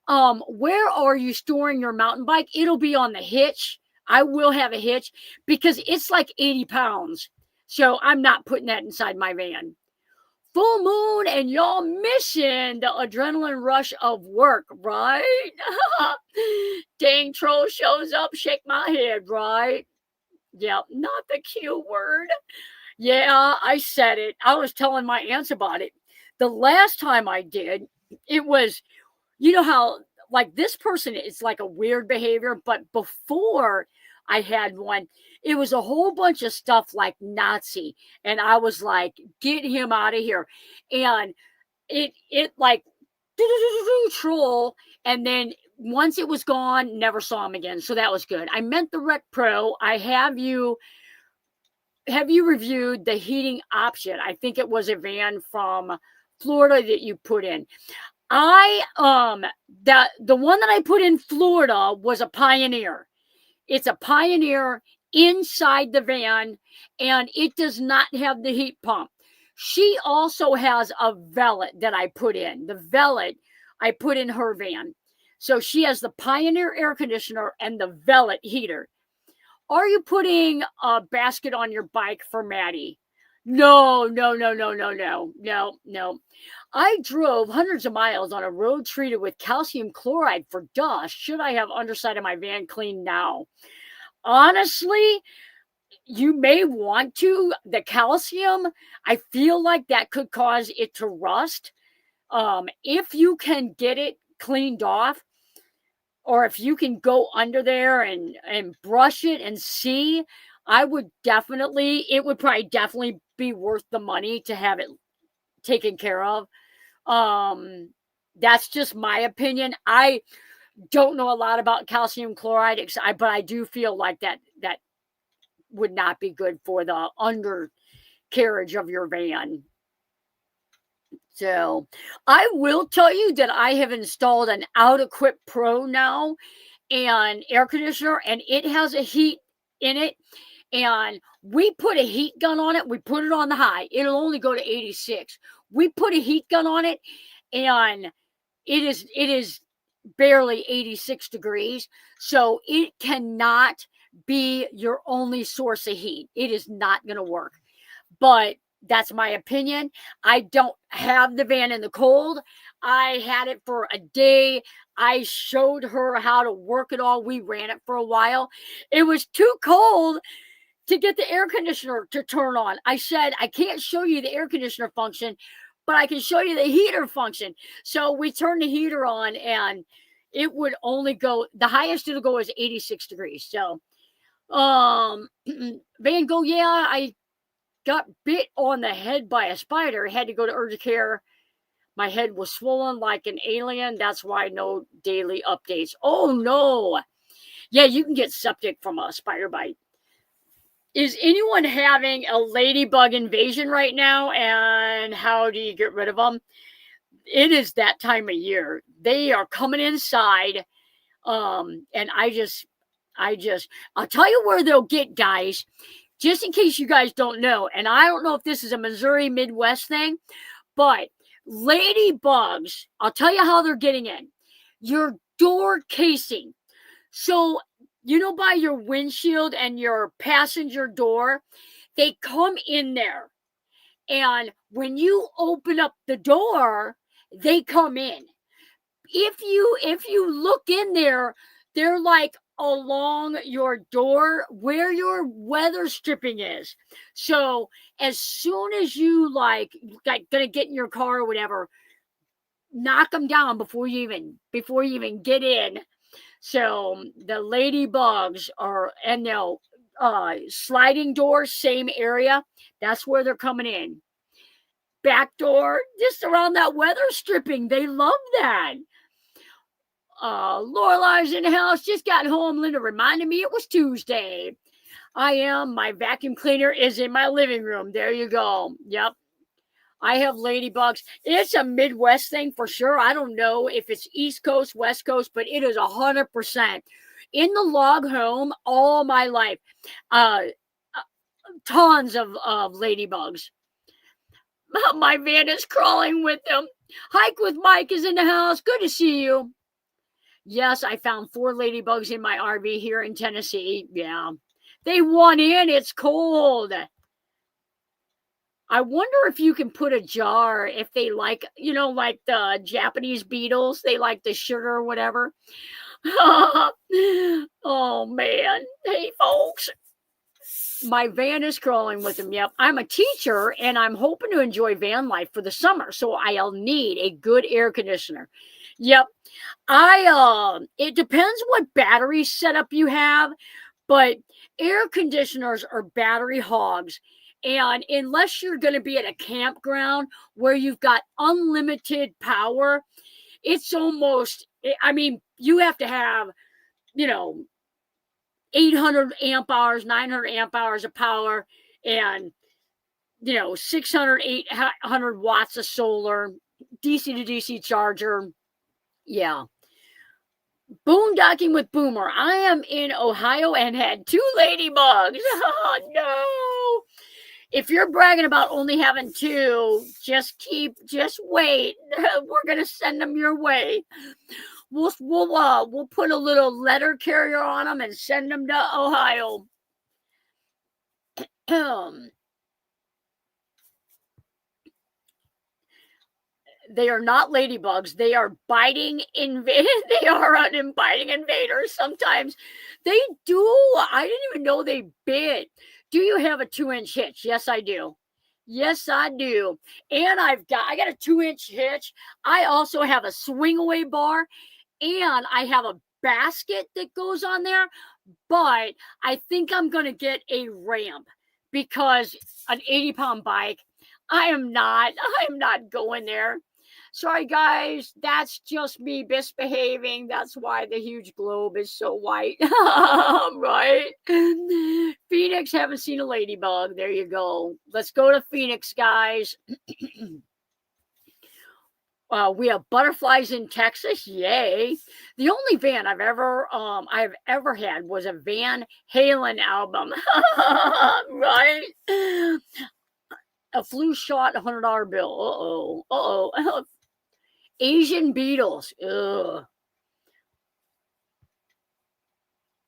Where are you storing your mountain bike? It'll be on the hitch. I will have a hitch because it's like 80 pounds. So I'm not putting that inside my van. Full moon and y'all missing the adrenaline rush of work, right? Dang troll shows up, shake my head, right? Yep, not the Q word. Yeah, I said it. I was telling my aunts about it. The last time I did, it was, you know how, like, this person is like a weird behavior, but before I had one, it was a whole bunch of stuff like Nazi. And I was like, get him out of here. And it like, troll. And then once it was gone, never saw him again. So that was good. I meant the Rec Pro. Have you reviewed the heating option? I think it was a van from Florida that you put in. The one that I put in Florida was a Pioneer. It's a Pioneer inside the van, and it does not have the heat pump. She also has a Velvet that I put in. The Velvet I put in her van. So she has the Pioneer air conditioner and the Velvet heater. Are you putting a basket on your bike for Maddie? No. I drove hundreds of miles on a road treated with calcium chloride for dust. Should I have underside of my van cleaned now? Honestly, you may want to. The calcium, I feel like that could cause it to rust. If you can get it cleaned off, or if you can go under there and brush it and see, it would probably definitely be worth the money to have it taken care of. That's just my opinion. I don't know a lot about calcium chloride, but I do feel like that would not be good for the undercarriage of your van. So I will tell you that I have installed an OutEquip Pro now and air conditioner, and it has a heat in it. And we put a heat gun on it. We put it on the high. It'll only go to 86. We put a heat gun on it, and it is barely 86 degrees. So it cannot be your only source of heat. It is not going to work. But that's my opinion. I don't have the van in the cold. I had it for a day. I showed her how to work it all. We ran it for a while. It was too cold to get the air conditioner to turn on. I said, I can't show you the air conditioner function, but I can show you the heater function. So we turned the heater on, and it would only go, the highest it'll go is 86 degrees. So, Van Gogh, yeah, I got bit on the head by a spider. Had to go to urgent care. My head was swollen like an alien. That's why no daily updates. Oh, no. Yeah, you can get septic from a spider bite. Is anyone having a ladybug invasion right now? And how do you get rid of them? It is that time of year. They are coming inside. And I'll tell you where they'll get, guys, just in case you guys don't know. And I don't know if this is a Missouri Midwest thing, but ladybugs, I'll tell you how they're getting in. Your door casing. So, by your windshield and your passenger door, they come in there. And when you open up the door, they come in. If you look in there, they're like along your door where your weather stripping is. So as soon as you gonna get in your car or whatever, knock them down before you even get in. So the ladybugs are, and they'll sliding door, same area. That's where they're coming in. Back door, just around that weather stripping. They love that. Lorelei's in the house. Just got home. Linda reminded me it was Tuesday. My vacuum cleaner is in my living room. There you go. Yep. I have ladybugs. It's a Midwest thing for sure. I don't know if it's East Coast, West Coast, but it is 100%. In the log home all my life, tons of ladybugs. My van is crawling with them. Hike with Mike is in the house. Good to see you. Yes, I found 4 ladybugs in my RV here in Tennessee. Yeah. They want in. It's cold. I wonder if you can put a jar, if they like, like the Japanese beetles, they like the sugar or whatever. Oh, man. Hey, folks. My van is crawling with them. Yep. I'm a teacher, and I'm hoping to enjoy van life for the summer, so I'll need a good air conditioner. Yep. It depends what battery setup you have, but air conditioners are battery hogs. And unless you're going to be at a campground where you've got unlimited power, it's almost, you have to have, 800 amp hours, 900 amp hours of power, and, 600, 800 watts of solar, DC to DC charger. Yeah. Boondocking with Boomer. I am in Ohio and had 2 ladybugs. Oh, no. If you're bragging about only having 2, just wait. We're going to send them your way. We'll put a little letter carrier on them and send them to Ohio. They are not ladybugs. They are biting They are biting invaders. Sometimes they do. I didn't even know they bit. Do you have a 2-inch hitch? Yes, I do. Yes, I do. And I got a 2-inch hitch. I also have a swing away bar, and I have a basket that goes on there. But I think I'm going to get a ramp, because an 80-pound bike, I'm not going there. Sorry, guys. That's just me misbehaving. That's why the huge globe is so white. Right? Phoenix, haven't seen a ladybug. There you go. Let's go to Phoenix, guys. We have butterflies in Texas. Yay. The only van I've ever had was a Van Halen album. Right? A flu shot, $100 bill. Uh-oh. Asian beetles. Ugh.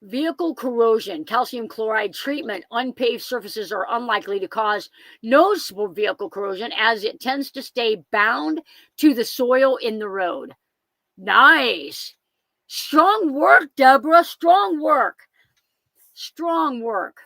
Vehicle corrosion, calcium chloride treatment. Unpaved surfaces are unlikely to cause noticeable vehicle corrosion as it tends to stay bound to the soil in the road. Nice. Strong work, Deborah. Strong work. Strong work.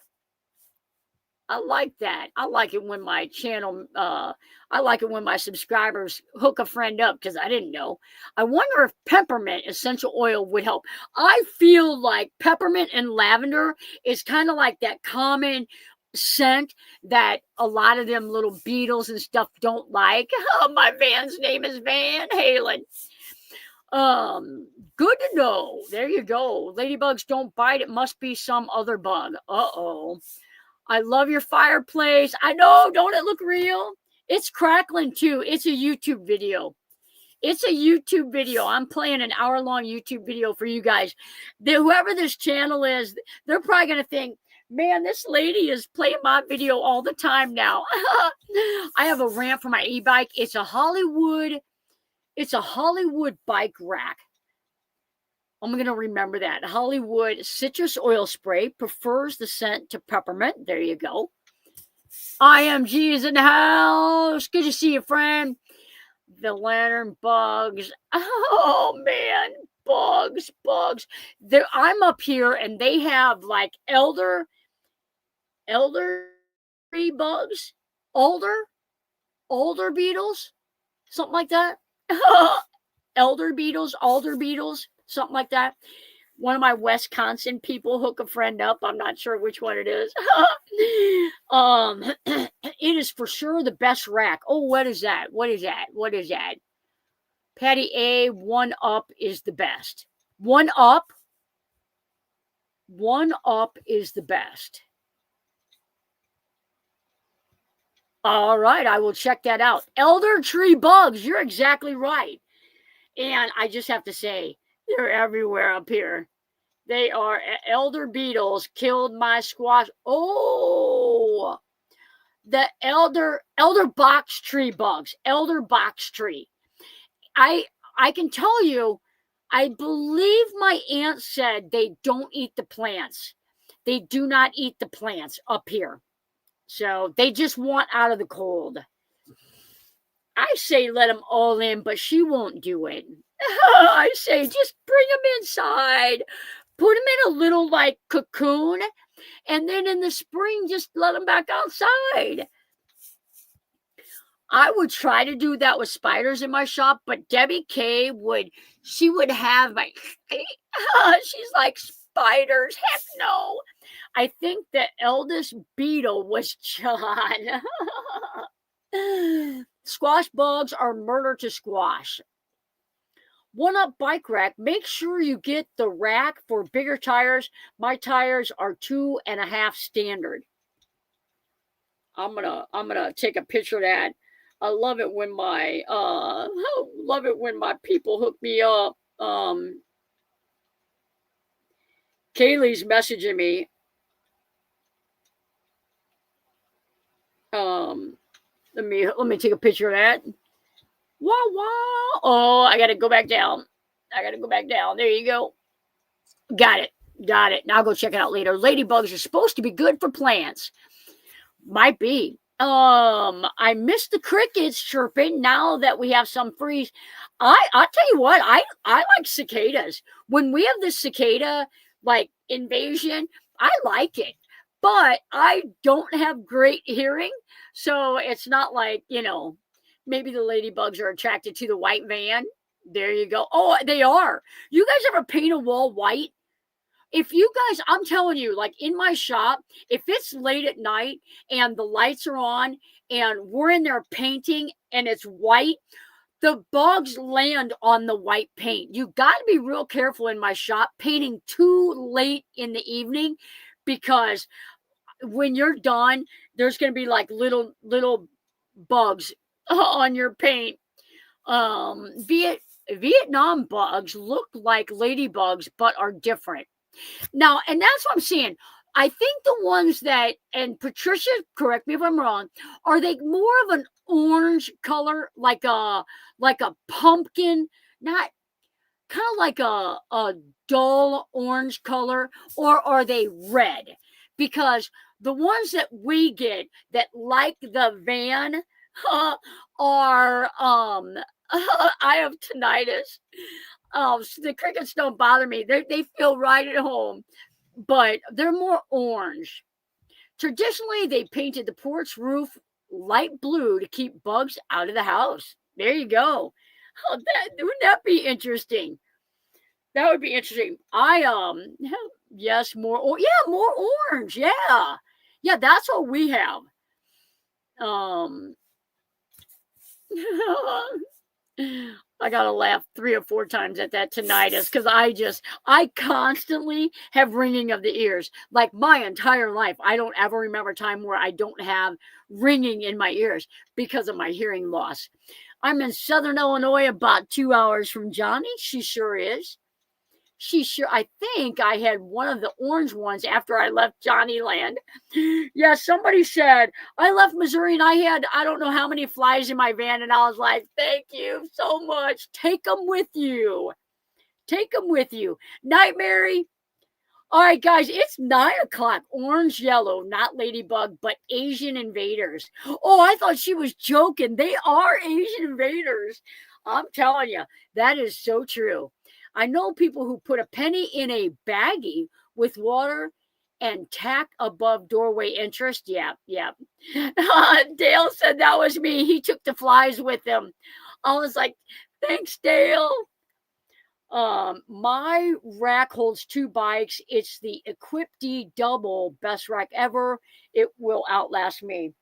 I like that. I like it when my channel, I like it when my subscribers hook a friend up because I didn't know. I wonder if peppermint essential oil would help. I feel like peppermint and lavender is kind of like that common scent that a lot of them little beetles and stuff don't like. Oh, my Van's name is Van Halen. Good to know. There you go. Ladybugs don't bite. It must be some other bug. Uh-oh. I love your fireplace. I know, don't it look real? It's crackling too. It's a YouTube video. It's a YouTube video. I'm playing an hour-long YouTube video for you guys. Whoever this channel is, they're probably going to think, man, this lady is playing my video all the time now. I have a ramp for my e-bike. It's a Hollywood bike rack. I'm going to remember that. Hollywood citrus oil spray prefers the scent to peppermint. There you go. IMG is in the house. Good to see you, friend. The lantern bugs. Oh, man. Bugs. I'm up here, and they have, like, elder tree bugs. Alder beetles. Something like that. Alder beetles. Something like that. One of my Wisconsin people hook a friend up. I'm not sure which one it is. It is for sure the best rack. Oh, what is that? Patty A, 1-Up is the best. 1-Up is the best. All right, I will check that out. Elder tree bugs, you're exactly right. And I just have to say, they're everywhere up here. They are. Elder beetles killed my squash. Oh, the elder box tree bugs. Elder box tree. I can tell you, I believe my aunt said they don't eat the plants. They do not eat the plants up here. So they just want out of the cold. I say let them all in, but she won't do it. I say just bring them inside. Put them in a little like cocoon. And then in the spring, just let them back outside. I would try to do that with spiders in my shop, but Debbie K would have my, she's like, spiders? Heck no. I think the eldest beetle was John. Squash bugs are murder to squash. 1-Up bike rack. Make sure you get the rack for bigger tires. My tires are 2.5 standard. I'm gonna take a picture of that. I love it when my people hook me up. Kaylee's messaging me. Let me take a picture of that. Wow. Oh, I gotta go back down. There you go. Got it. Now I'll go check it out later. Ladybugs are supposed to be good for plants. Might be. I miss the crickets chirping now that we have some freeze. I'll tell you what, I like cicadas. When we have this cicada like invasion, I like it. But I don't have great hearing, so it's not like, maybe the ladybugs are attracted to the white van. There you go. Oh, they are. You guys ever paint a wall white? If you guys, I'm telling you, like in my shop, if it's late at night and the lights are on and we're in there painting and it's white, the bugs land on the white paint. You got to be real careful in my shop painting too late in the evening, because when you're done, there's going to be like little bugs on your paint. Vietnam bugs look like ladybugs, but are different. Now, and that's what I'm saying. I think the ones that, and Patricia, correct me if I'm wrong, are they more of an orange color, like a pumpkin, not kind of like a dull orange color, or are they red? Because the ones that we get that like the van are I have tinnitus. So the crickets don't bother me. They feel right at home, but they're more orange. Traditionally, they painted the porch roof light blue to keep bugs out of the house. There you go. Oh, wouldn't that be interesting? That would be interesting. Yes, more orange. Yeah. Yeah, that's what we have. I gotta laugh 3 or 4 times at that tinnitus because I constantly have ringing of the ears. Like my entire life, I don't ever remember a time where I don't have ringing in my ears because of my hearing loss. I'm in Southern Illinois, about 2 hours from Johnny. She sure is. I think I had one of the orange ones after I left Johnny Land. Yeah, somebody said, I left Missouri and I had, I don't know how many flies in my van. And I was like, thank you so much. Take them with you. Take them with you. Night, Mary. All right, guys, it's 9:00. Orange, yellow, not ladybug, but Asian invaders. Oh, I thought she was joking. They are Asian invaders. I'm telling you, that is so true. I know people who put a penny in a baggie with water and tack above doorway interest. Yeah. Dale said that was me. He took the flies with him. I was like, thanks, Dale. My rack holds 2 bikes. It's the Equip D Double, best rack ever. It will outlast me.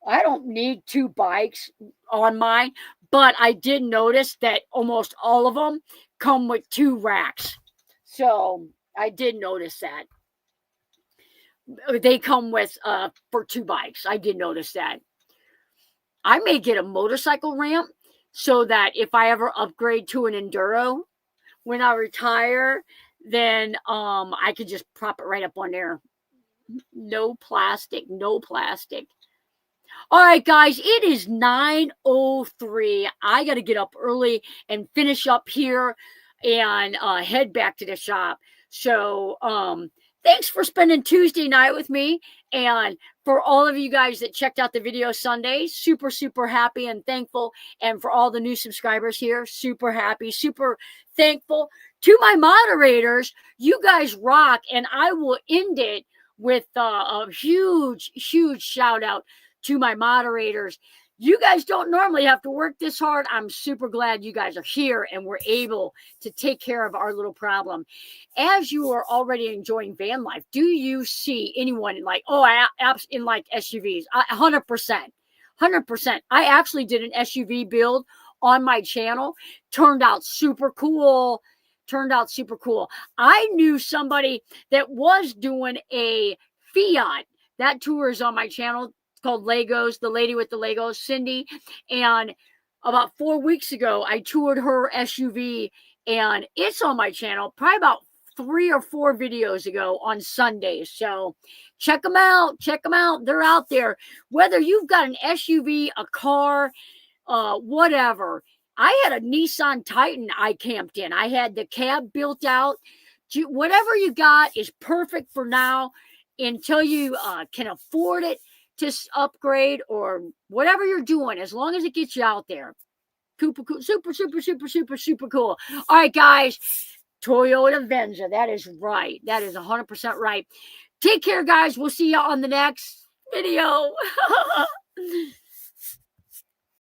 I don't need 2 bikes on mine, but I did notice that almost all of them come with 2 racks. So I did notice that. They come with for 2 bikes. I did notice that. I may get a motorcycle ramp so that if I ever upgrade to an enduro, when I retire, then I could just prop it right up on there. No plastic. All right, guys, it is 9:03. I got to get up early and finish up here and head back to the shop. So thanks for spending Tuesday night with me. And for all of you guys that checked out the video Sunday, super, super happy and thankful. And for all the new subscribers here, super happy, super thankful. To my moderators, you guys rock. And I will end it with a huge, huge shout out to my moderators. You guys don't normally have to work this hard. I'm super glad you guys are here and we're able to take care of our little problem. As you are already enjoying van life, do you see anyone in like SUVs? 100%. I actually did an SUV build on my channel. Turned out super cool. I knew somebody that was doing a Fiat. That tour is on my channel. Called Legos, the lady with the Legos, Cindy. And about 4 weeks ago, I toured her SUV, and it's on my channel probably about 3 or 4 videos ago on Sundays. So check them out. They're out there. Whether you've got an SUV, a car, whatever. I had a Nissan Titan I camped in. I had the cab built out. Whatever you got is perfect for now until you can afford it to upgrade or whatever you're doing, as long as it gets you out there. Super cool. Super cool. All right, guys. Toyota Venza. That is right. That is 100% right. Take care, guys. We'll see you on the next video.